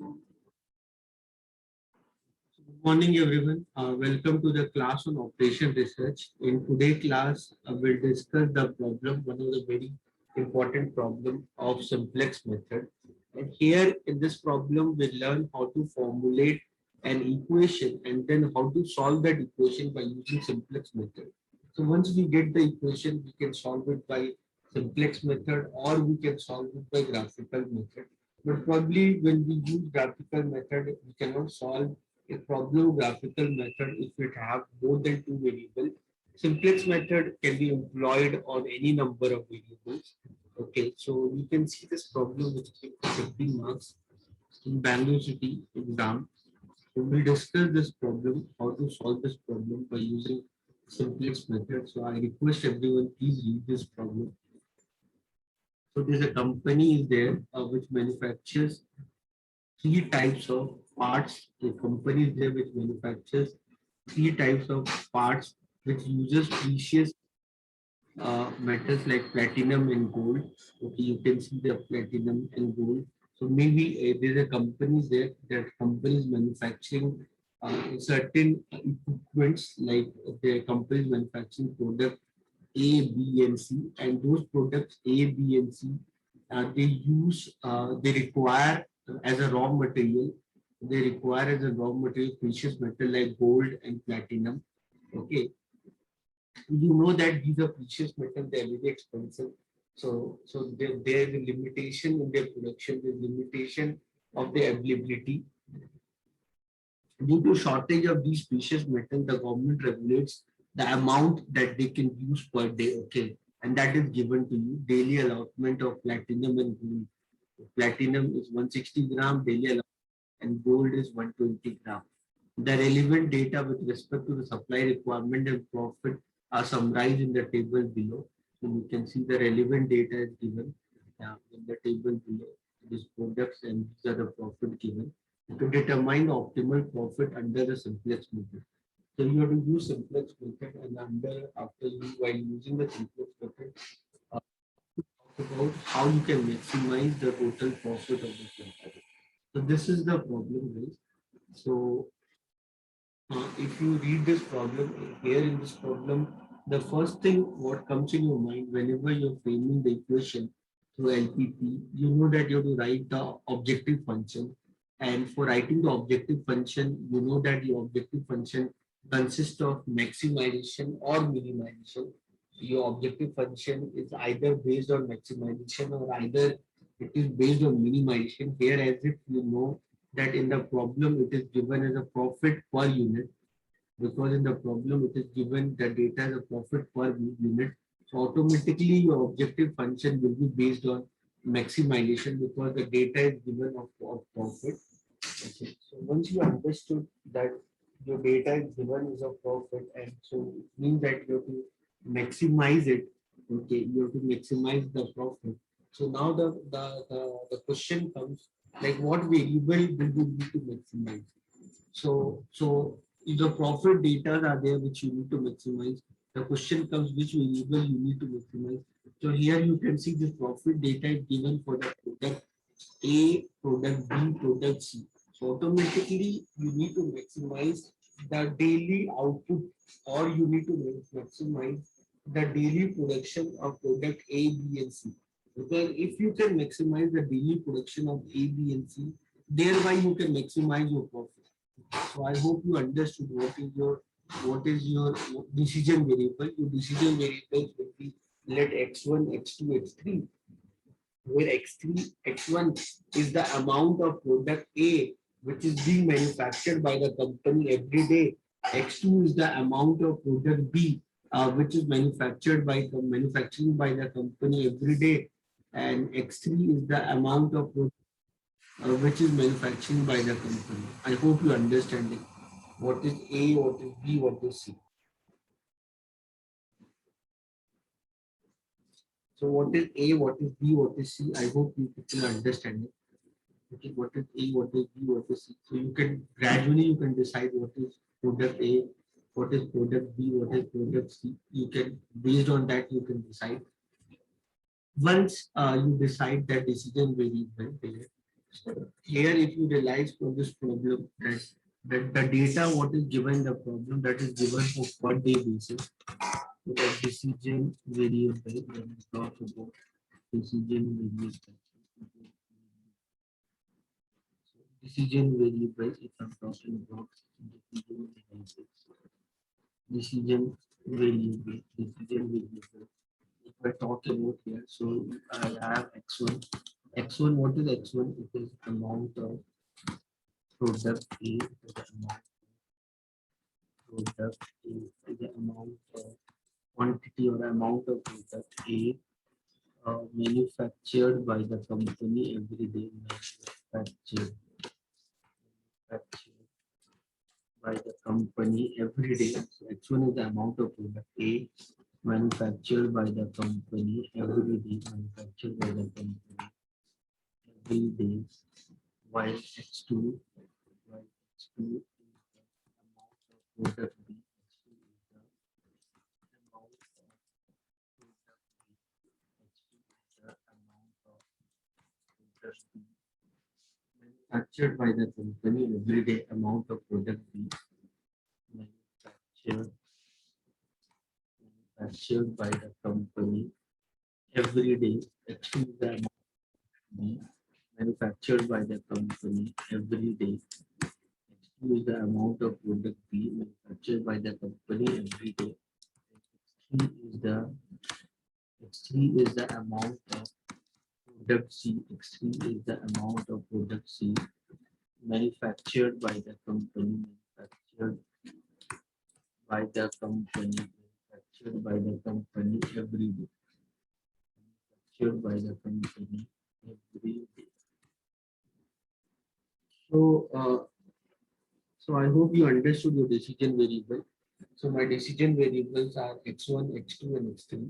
Good morning, everyone. Welcome to the class on operation research. In today's class, we'll discuss the problem, one of the very important problem of simplex method. And here in this problem, we learn how to formulate an equation and then how to solve that equation by using simplex method. So once we get the equation, we can solve it by simplex method or we can solve it by graphical method. But probably when we use graphical method, we cannot solve a problem graphical method if it have more than two variables. Simplex method can be employed on any number of variables. Okay, so you can see this problem which is 15 marks in Bangalore City exam. So we'll discuss this problem, how to solve this problem by using simplex method. So I request everyone please read this problem. So there's a company is there which manufactures three types of parts. The company is there which manufactures three types of parts which uses precious metals like platinum and gold. Okay, you can see the platinum and gold. So maybe there's a company there that company is manufacturing certain equipments like the company is manufacturing product A, B, and C, and those products A, B, and C they require as a raw material, they require as a raw material precious metal like gold and platinum. Okay, you know that these are precious metals, they're very expensive. So there's a limitation in their production, there's limitation of their availability. Due to shortage of these precious metals, the government regulates the amount that they can use per day. Okay, and that is given to you daily allotment of platinum and gold. Platinum is 160 gram daily allotment and gold is 120 gram. The relevant data with respect to the supply requirement and profit are summarized in the table below. So you can see the relevant data is given in the table below. These products and these are the profit given to determine the optimal profit under the simplex method. So you have to use simplex method and while using the simplex method, talk about how you can maximize the total profit of the company. So this is the problem, guys. So if you read this problem here in this problem, the first thing what comes in your mind whenever you're framing the equation through LPP, you know that you have to write the objective function. And for writing the objective function, you know that the objective function consists of maximization or minimization. Your objective function is either based on maximization or either it is based on minimization. Here, as if you know that in the problem it is given as a profit per unit, because in the problem it is given the data as a profit per unit. So automatically your objective function will be based on maximization because the data is given of profit. Okay. So once you understood that your data is given as a profit, and so it means that you have to maximize it. Okay, you have to maximize the profit. So now the question comes like what variable will you need to maximize? So if the profit data are there which you need to maximize, the question comes which variable you need to maximize. So here you can see this profit data is given for the product A, product B, product C. So automatically you need to maximize the daily output or you need to maximize the daily production of product A, B, and C. Because if you can maximize the daily production of A, B, and C, thereby you can maximize your profit. So I hope you understood what is your decision variable. Your decision variables will be let x1, x2, x3, where x3, x1 is the amount of product A which is being manufactured by the company every day. X2 is the amount of product B which is manufacturing by the company every day, and x3 is the amount of product which is manufacturing by the company. I hope you understand it. What is A, what is B, what is C. So what is A, what is B, what is C? I hope you people understand it. Okay, what is A, what is B, what is C? So you can gradually decide what is product A, what is product B, what is product C. You can based on that you can decide. Once you decide that decision variable, Here, if you realize from this problem that the data what is given in the problem that is given for per day basis, so the decision variable when we talk about decision variable. So decision variable, if I'm talking about decision variable, decision variable, decision variable. If I talk about here, so I have x1. X1, what is x1? It is amount of product A, it is the amount product A, is the amount of quantity or amount of product A manufactured by the company every day. Manufactured by the company every day. So X1 is the amount of product A manufactured by the company every day. Manufactured by the company every day. While X2, while X2 is the amount of product B. X2 is the amount of product B. X2 is the amount of product B manufactured by the company every day. Amount of product B manufactured by the company every day. X2 is the amount B manufactured by the company every day. X2 is the amount of product B manufactured by the company every day. X3 is the amount of product C. X3 is the amount of product C manufactured by the company. Manufactured by the company. Manufactured by the company every day. Manufactured by the company every day. So I hope you understood your decision variable. So my decision variables are x1, x2, and x3.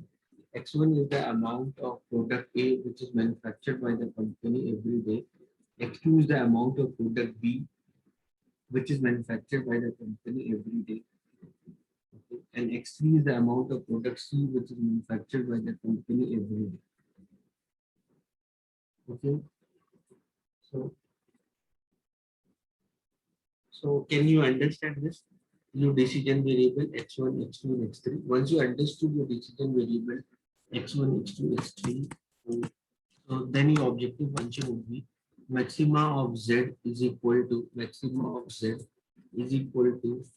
X1 is the amount of product A which is manufactured by the company every day. X2 is the amount of product B which is manufactured by the company every day. Okay. And X3 is the amount of product C which is manufactured by the company every day. Okay. So can you understand this? Your decision variable x1, x2, and x3. Once you understood your decision variable x1, x2, x3, so then your objective function would be maxima of z is equal to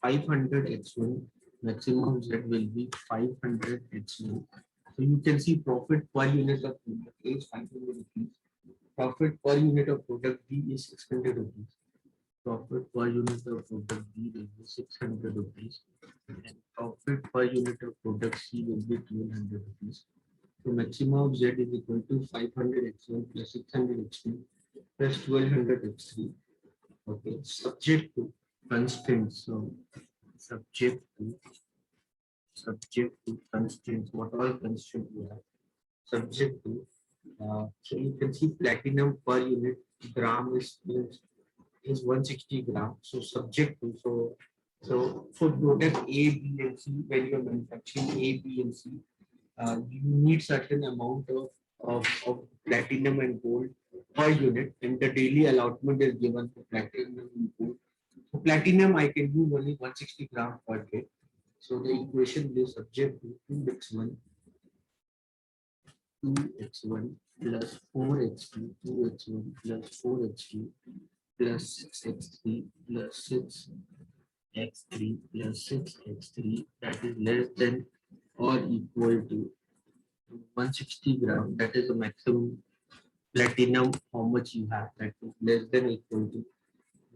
500 x1. Maximum of z will be 500 x1. So you can see profit per unit of product A is 500 rupees. Profit per unit of product B is 600 rupees. Profit per unit of product B will be 600 rupees, and profit per unit of product C will be 1200 rupees. So maximum of Z is equal to 500 x1 plus 600 x2 plus 1200 x3. Okay, subject to constraints. So subject to constraints. What all constraints we have? Subject to. So you can see platinum per unit gram is 160 grams. So subject to, so for product A, B, and C, when you're manufacturing A, B, and C, you need certain amount of platinum and gold per unit, and the daily allotment is given for platinum and gold. So platinum, I can use only 160 grams per day. So the equation is subject to 2x1 plus 4x2, 2x1 plus 4x2 plus 6x3 plus 6x3 plus 6x3, that is less than or equal to 160 grams. That is the maximum platinum how much you have, that is less than or equal to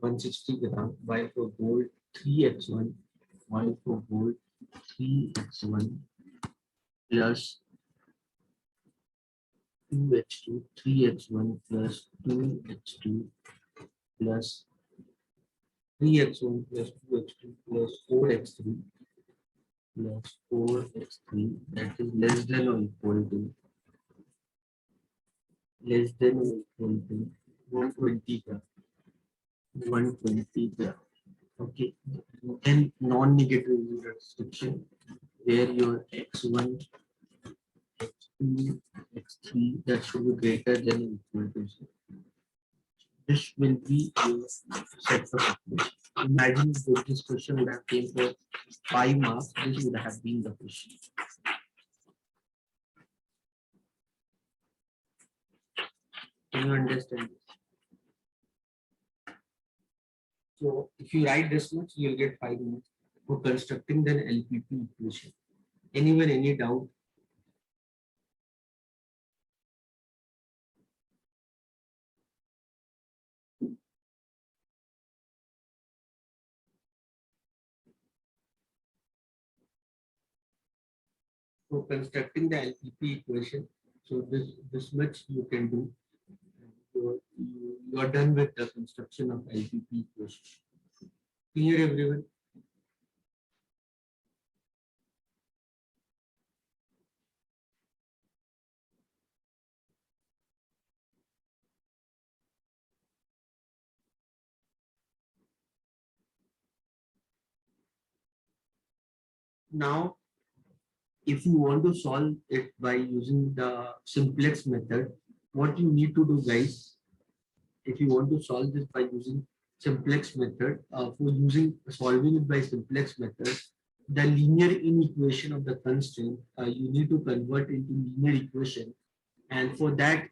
160 grams. While for gold 3x1, while for gold 3x1 plus 2x2, 3x1 plus 2x2 plus 3x1 plus 2x2 plus 4x3 plus 4x3, that is less than or equal to 120 grams. 120 grams. Okay. Then non-negative restriction where your x1, x2, x3 that should be greater than or equal to 0. This will be your set of equations. Imagine if this question would have came for 5 marks, this would have been the question. Can you understand this? So if you write this much, you'll get 5 marks for constructing the LPP equation. Anyone, any doubt? For constructing the LPP equation, so this much you can do. You are done with the construction of LPP equation. Clear, everyone? Now, if you want to solve it by using the simplex method, what you need to do, guys, if you want to solve this by using simplex method, solving it by simplex method, the linear inequation of the constraint, you need to convert into linear equation, and for that,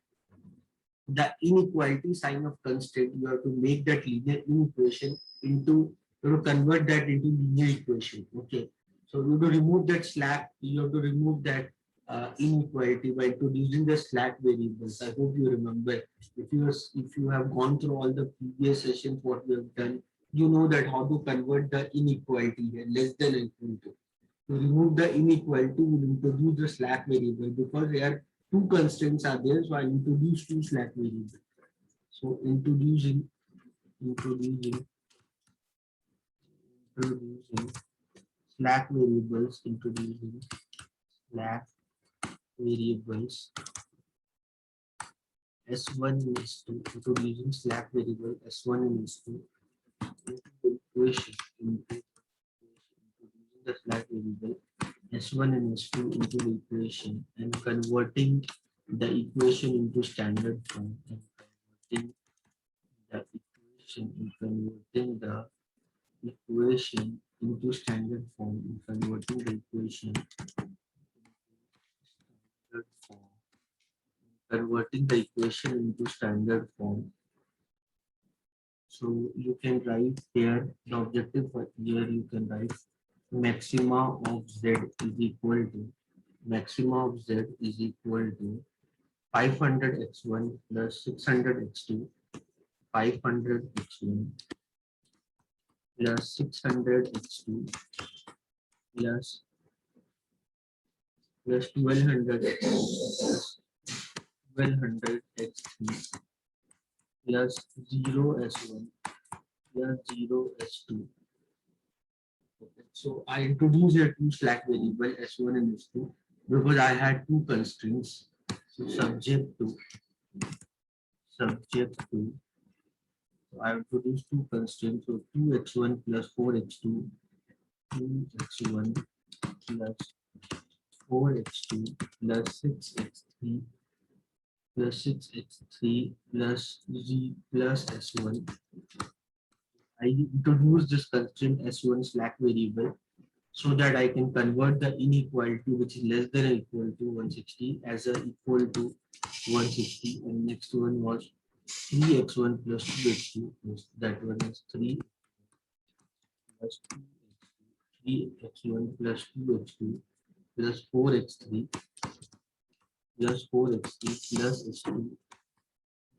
the inequality sign of constraint, you have to make that linear inequation into, you have to convert that into linear equation. Okay, so you have to remove that slack, you have to remove that inequality by introducing the slack variables. I hope you remember. If you have gone through all the previous sessions, what we have done, you know that how to convert the inequality here, less than or equal to. To remove the inequality, we'll introduce the slack variable, because here two constraints are there, so I'll introduce two slack variables. So introducing slack variables, introducing slack variables S1 and S2, introducing slack variable S1 and S2 into the equation, introducing the slack variable S1 and S2 into the equation, and converting the equation into standard form, and converting the equation into standard form, and converting the equation into standard form, converting the equation into standard form. So you can write here, the objective for here, you can write maxima of Z is equal to, maxima of Z is equal to 500 x1 plus 600 x2, 500 x1 plus 600 x2 plus 1200 x 1200 x3 plus 0 s1 plus 0 s2. Okay. So I introduced here two slack variable s1 and s2 because I had two constraints. So subject to, so I introduced two constraints. So 2x1 plus 4x2, 2x1 plus 4x2 plus 6x3 plus 6x3 plus z plus s1. I introduce this constraint s1 slack variable so that I can convert the inequality which is less than or equal to 160 as a equal to 160, and next one was 3x1 plus 2x2, that one is 3 plus 2x2, 3x1 plus 2x2 plus 4x3 plus 4x3 plus s2,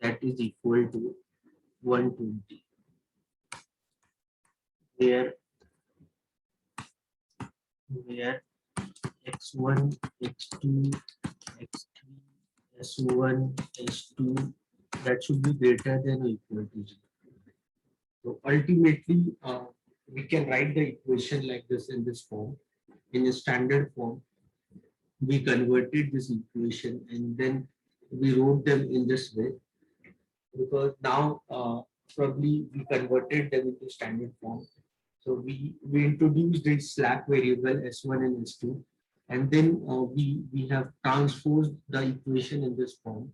that is equal to 120, where x1, x2, x3, s1, s2, that should be greater than or equal to 0. So ultimately, we can write the equation like this in this form. In a standard form, we converted this equation and then we wrote them in this way, because now probably we converted them into standard form. So we introduced this slack variable s1 and s2, and then we have transposed the equation in this form.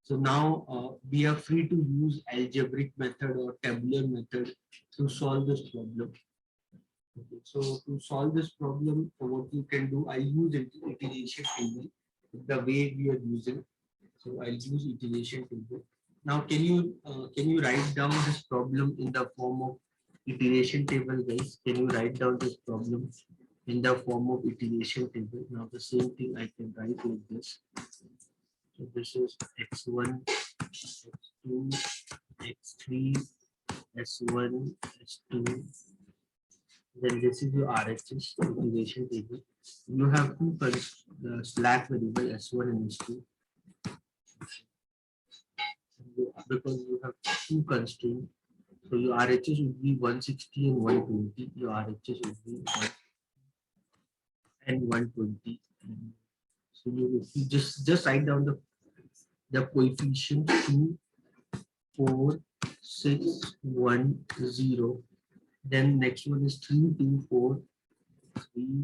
So now we are free to use algebraic method or tabular method to solve this problem. Okay, so to solve this problem, what you can do, I use iteration table the way we are using. So I'll use iteration table. Now, can you write down this problem in the form of iteration table, guys? Can you write down this problem in the form of iteration table? Now, the same thing I can write like this. So this is x1, x2, x3, s1, s2. Then this is your RHS integration table. You have two slack variable S1 and S2 because you have two constraints. So your RHS would be 160 and 120. Your RHS would be 1 and 120. So you just write down the coefficient 2, 4, 6, 1, 0. Then next one is 3, 2, 4, 3,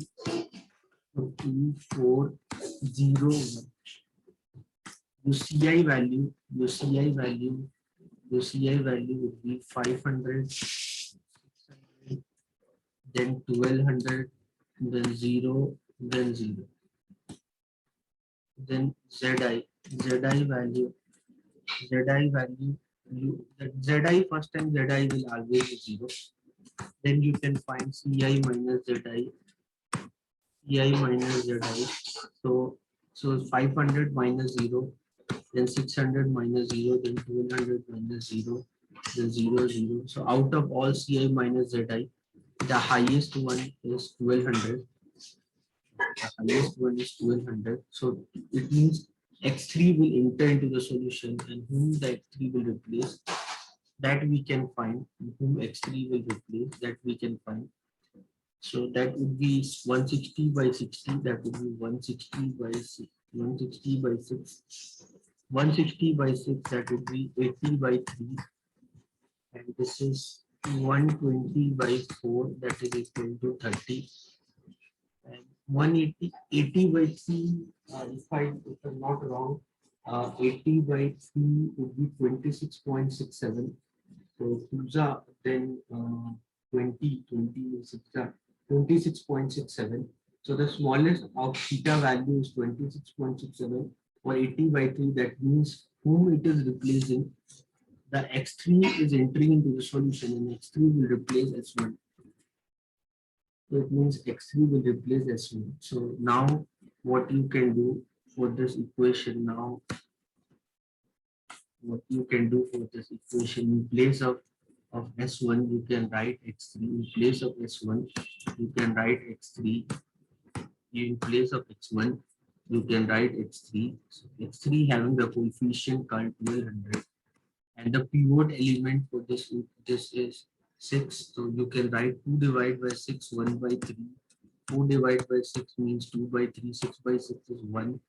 2, 4, 0, 1. Your CI value would be 500, 600, then 1200, then 0, then 0. Then ZI value, the ZI first time ZI will always be 0. Then you can find CI minus ZI. So 500 minus 0, then 600 minus 0, then 1200 minus 0, then 0, 0. So out of all CI minus ZI, the highest one is 1200. The highest one is 1200. So it means X3 will enter into the solution, and whom the X3 will replace, that we can find. Whom X3 will replace, that we can find. So that would be 160 by 60. That would be 160 by 6. 160 by 6. 160 by 6. That would be 80 by 3. And this is 120 by 4. That is equal to 30. And 180 by 3. If I'm not wrong, 80 by 3 would be 26.67. So Puja, then 20 is 26.67. So the smallest of theta value is 26.67 or 80 by 3. That means whom it is replacing. The X3 is entering into the solution and X3 will replace S1. So it means X3 will replace S1. So now what you can do for this equation now, in place of S1, you can write X3. In place of S1, you can write X3. In place of X1, you can write X3. So X3 having the coefficient called 1200. And the pivot element for this is 6. So you can write 2 divided by 6, 1 by 3. 4 divided by 6 means 2 by 3. 6 by 6 is 1.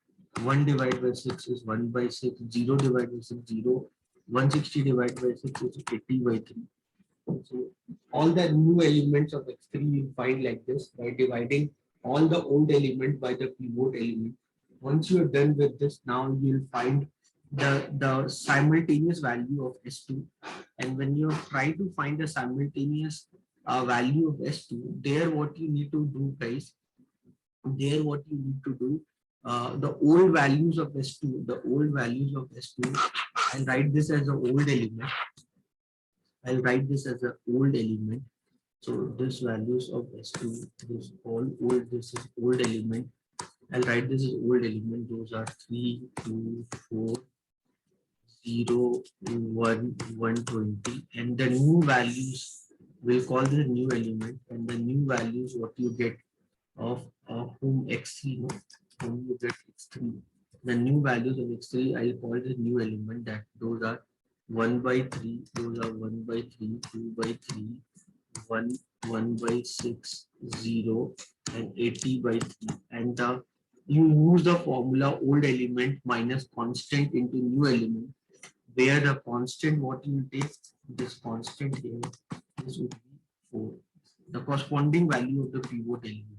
1 divided by 6 is 1 by 6. 0 divided by 6, 0. 160 divided by 6 is 80 by 3. So all the new elements of X3 you find like this by dividing all the old element by the pivot element. Once you are done with this, now you will find the simultaneous value of S2. And when you try to find the simultaneous value of S2, there what you need to do, guys, the old values of S2, I'll write this as an old element. So this values of S2, this all old, this is old element. I'll write this as old element. Those are 3, 2, 4, 0, 1, 120. And the new values, we'll call this new element. And the new values, what you get of whom X3, no? Whom you get X3. The new values of X3, I'll call the new element. That those are 1 by 3, those are 1 by 3, 2 by 3, 1 by 6, 0, and 80 by 3. And you use the formula old element minus constant into new element, where the constant, what you take, this constant here, this would be 4. The corresponding value of the pivot element.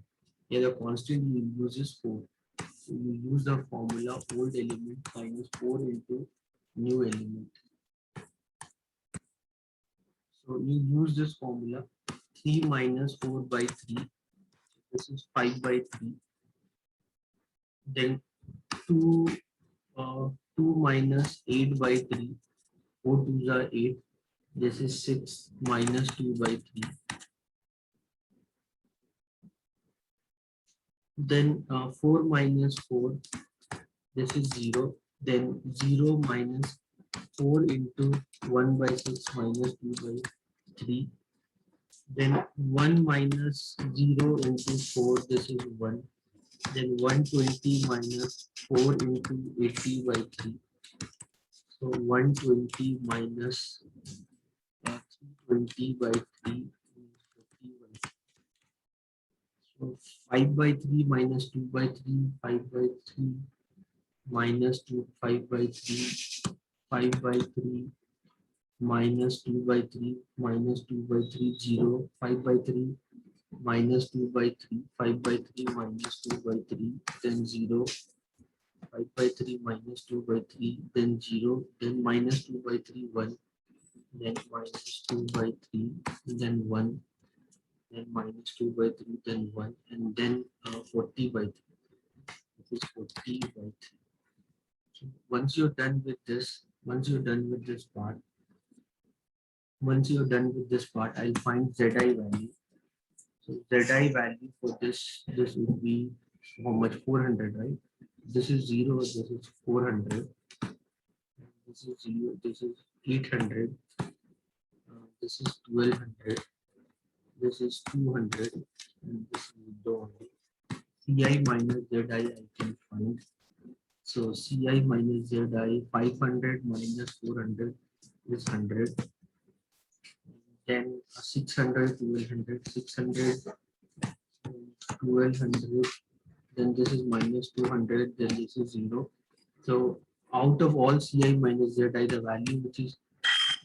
Here the constant you use is 4. So you use the formula old element minus 4 into new element. So you use this formula 3 minus 4 by 3. This is 5 by 3. Then 2, 2 minus 8 by 3. 4 2s are 8. This is 6 minus 2 by 3. Then 4 minus 4. This is 0. Then 0 minus 4 into 1 by 6 minus 2 by 3. Then 1 minus 0 into 4. This is 1. Then 120 minus 4 into 80 by 3. So 120 minus 320 by 3 is 51. So 5 by 3 minus 2 by 3, 5 by 3 minus 2, 5 by 3, 5 by 3 minus 2 by 3, minus 2 by 3, 0, 5 by 3 minus 2 by 3, 5 by 3 minus 2 by 3, then 0, 5 by 3 minus 2 by 3, then 0, then minus 2 by 3, 1, then minus 2 by 3, then 1, then minus 2 by 3, then 1, and then 40 by 3. This is 40 by 3. So once you're done with this, once you're done with this part, I'll find Zi value. So Zi value for this would be how much? 400, right? This is 0, this is 400. This is 0, this is 800. This is 1200. This is 200. And this is only. Ci minus Zi I can find. So Ci minus Zi 500 minus 400 is 100. Then 600, 1200, 600, 1200. Then this is minus 200. Then this is 0. So out of all Ci minus Zi, the value which is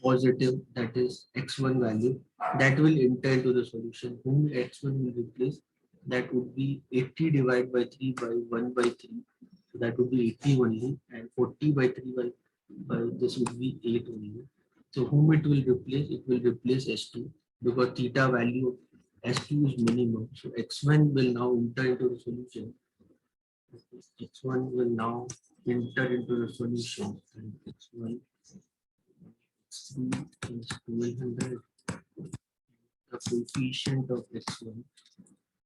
positive, that is x1 value, that will enter into the solution. Whom x1 will replace? That would be 80 divided by 3 by 1 by 3. So that would be 80 only, and 40 by 3 by this would be 8 only. So whom it will replace? It will replace S2 because theta value of S2 is minimum. So x1 will now enter into the solution. X1 will now enter into the solution, and x1 x3 is 1200. The coefficient of x1,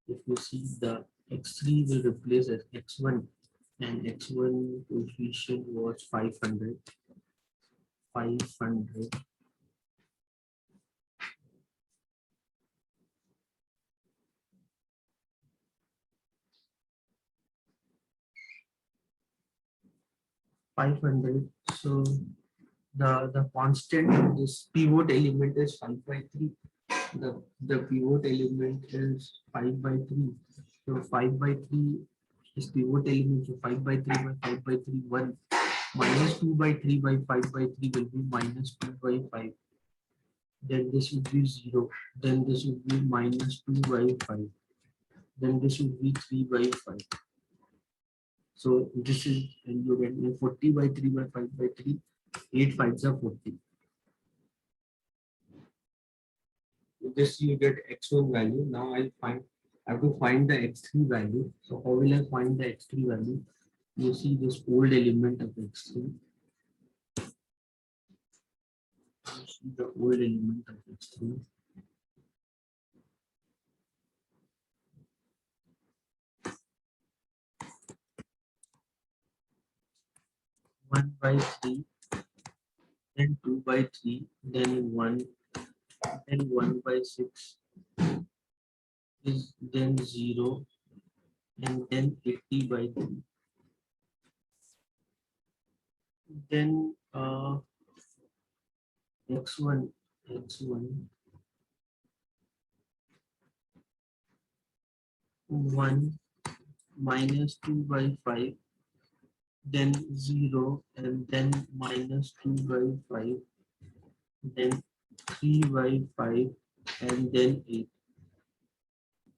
if you see, the x3 will replace as x1, and x1 coefficient was 500. 500. So the constant of this pivot element is 5 by 3. The pivot element is 5 by 3. So 5 by 3 is pivot element. So 5 by 3 by 5 by 3, 1. Minus 2 by 3 by 5 by 3 will be minus 2 by 5. Then this would be 0. Then this would be minus 2 by 5. Then this would be 3 by 5. So this is, and you get 40 by 3 by 5 by 3. 8 5s are 40. With this you get x1 value. Now I have to find the x3 value. So how will I find the x3 value? You see this old element of x3. You see the old element of x3. One by 3, then 2 by 3, then 1, then 1 by 6, is then 0, and then 80 by 3. Then x1 1 minus 2 by 5, then 0, and then minus 2 by 5, then 3 by 5, and then 8.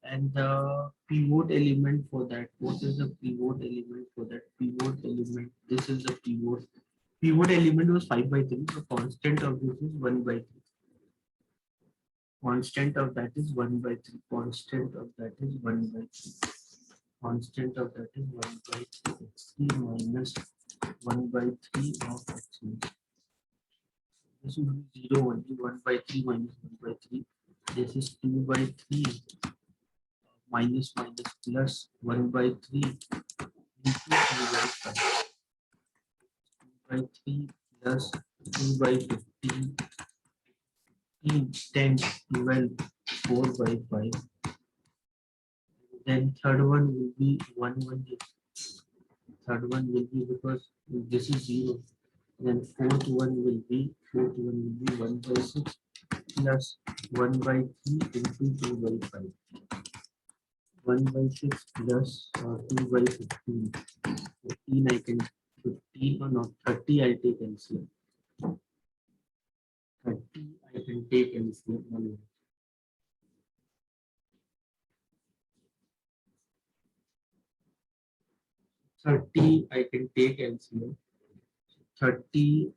And the pivot element for that, what is the pivot element for that? Pivot element, this is the pivot. Pivot element was 5 by 3. So constant of this is 1 by 3. Constant of that is 1 by 3. Constant of that is 1 by 3. Constant of that is 1 by 3 x3 minus 1 by 3 of x1. This will be 0 only. 1 by 3 minus 1 by 3. This is 2 by 3 minus minus plus 1 by 3 into 2 by 5. 2 by 3 plus 2 by 15, 10, 12, 4 by 5. Then third one will be 1, 1. Third one will be because this is 0. Then fourth one will be 1 by 6 plus 1 by 3 into 2 by 5. 1 by 6 plus 2 by 15. 15 I can 15 or not 30 I'll take LCM. 30 I can take LCM. 30 I can take LCM. 30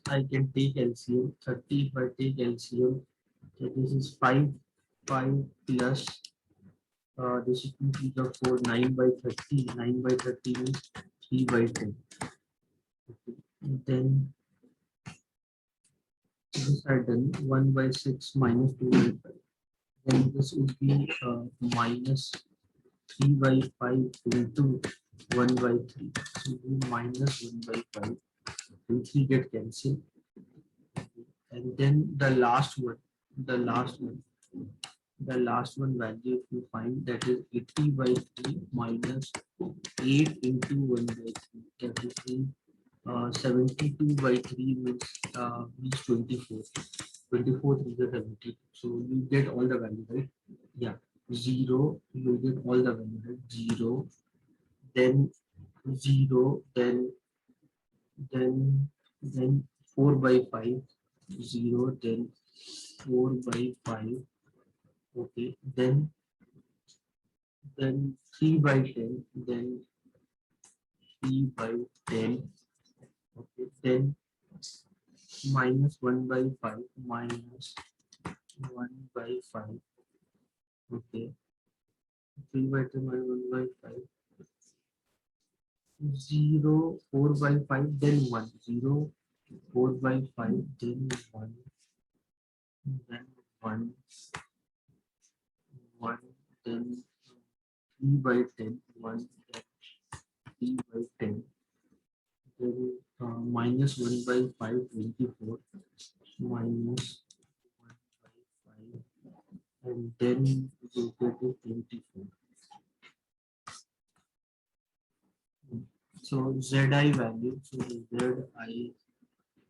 I can take LCM. 30 if I take LCM, so this is 5 plus this is 2 to the 4, 9 by 30. 9 by 30 means 3 by 10. Okay. And then this are done. 1 by 6 minus 2 by 5. Then this would be minus 3 by 5 into 1 by 3. So minus 1 by 5. And 3 get cancelled. And then the last one value if you find, that is 80 by 3 minus 8 into 1 by 3. That is 72 by 3 means 24. 24 is the 70. So you get all the value, right? Yeah. 0, you get all the value, right? 0, then 0, then 4 by 5, 0, then 4 by 5. Okay, then 3 by 10, then 3 by 10. Okay, then minus 1 by 5, minus 1 by 5. Okay, 3 by 10 minus 1 by 5. 0, 4 by 5, then 1. 0, 4 by 5, then 1. Then 1, 1, then 3 by 10, 1, then 3 by 10. Then minus 1 by 5, 24. Minus 1 by 5. And then you get to 24. So ZI value, so the ZI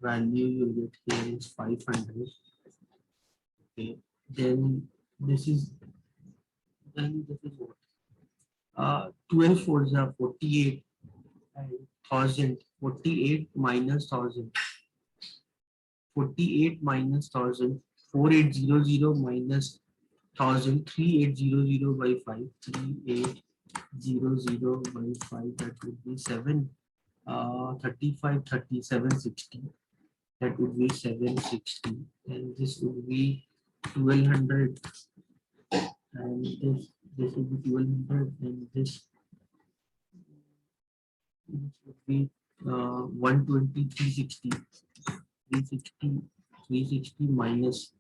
value you get here is 500. Okay, then this is what? 12 folds are 48 and 1000. 48 minus 1000. 48 minus 1000. 4800 minus 1000. 3800 by 5. 3800 by 5. That would be 7. 35, 37, 60. That would be 760. And this would be 1200. And this would be 1200. And this would be 120, 360. 360 minus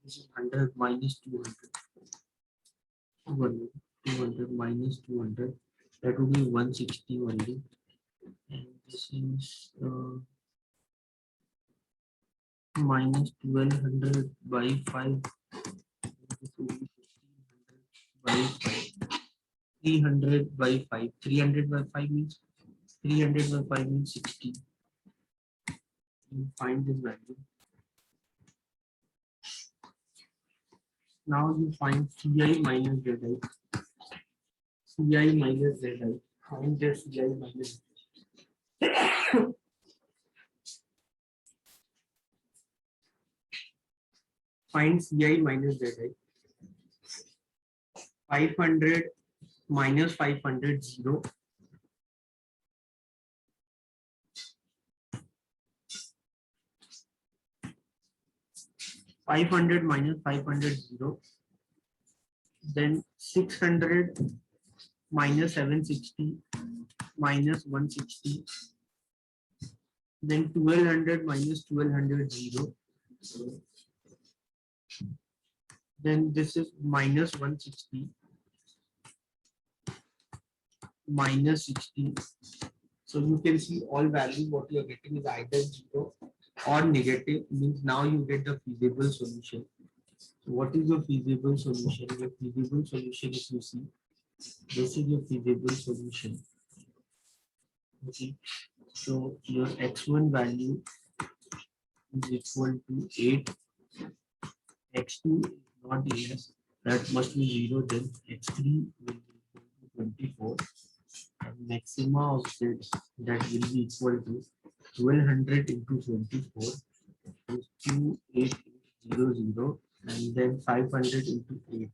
this is 100 minus 200. 200 minus 200. That would be 160 only. And this is minus 1200 by 5. This will be 1500 by 5. 300 by 5. 300 by 5 means 60. You find this value. Now you find Ci minus Zi. Ci minus Zi. Find the Ci minus. Find Ci minus Zi. 500 minus 500, 0. 500 minus 500 0. Then 600 minus 760 minus 160. Then 1200 minus 1200 0. Then this is minus 160 minus 60. So you can see all values what you are getting is either 0 or negative, means now you get the feasible solution. So what is your feasible solution? Your feasible solution, if you see, this is your feasible solution. Okay, so your x1 value is equal to 8, x2 is not less, that must be 0, then x3 will be equal to 24, and maxima of z that will be equal to 1200 into 24 is 2800, and then 500 into 8.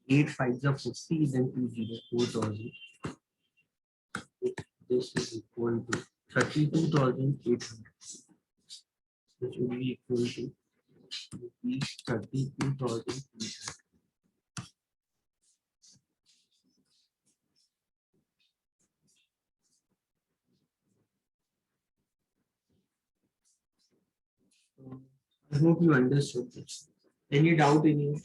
8 5s are 50, then 20, 4000. This is equal to 32,800. This will be equal to rupees 32,800. I hope you understood this. Any doubt in you?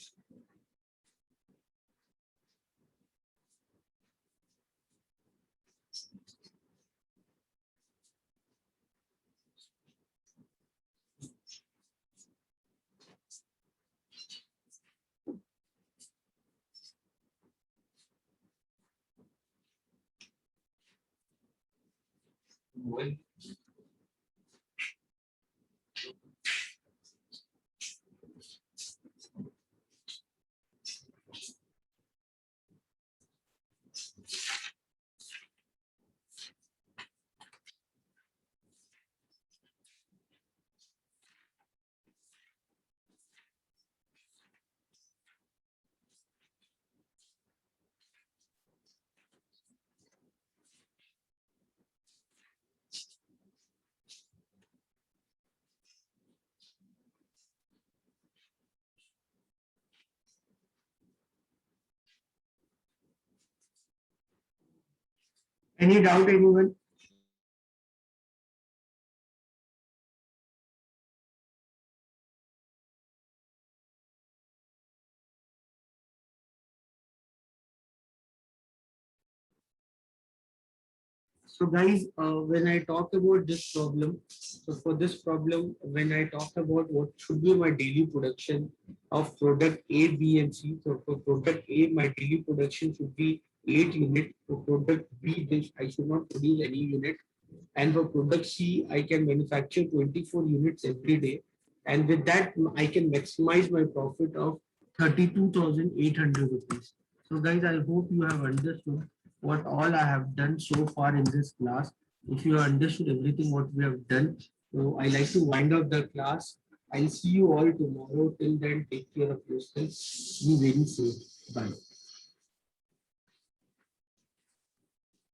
Well, any doubt, anyone? So guys, when I talk about this problem, so for this problem, when I talk about what should be my daily production of product A, B, and C. So for product A, my daily production should be 8 units. For product B, this I should not produce any unit. And for product C, I can manufacture 24 units every day. And with that, I can maximize my profit of 32,800 rupees. So guys, I hope you have understood what all I have done so far in this class. If you have understood everything what we have done, so I like to wind up the class. I'll see you all tomorrow. Till then, take care of yourself. Be very safe. Bye.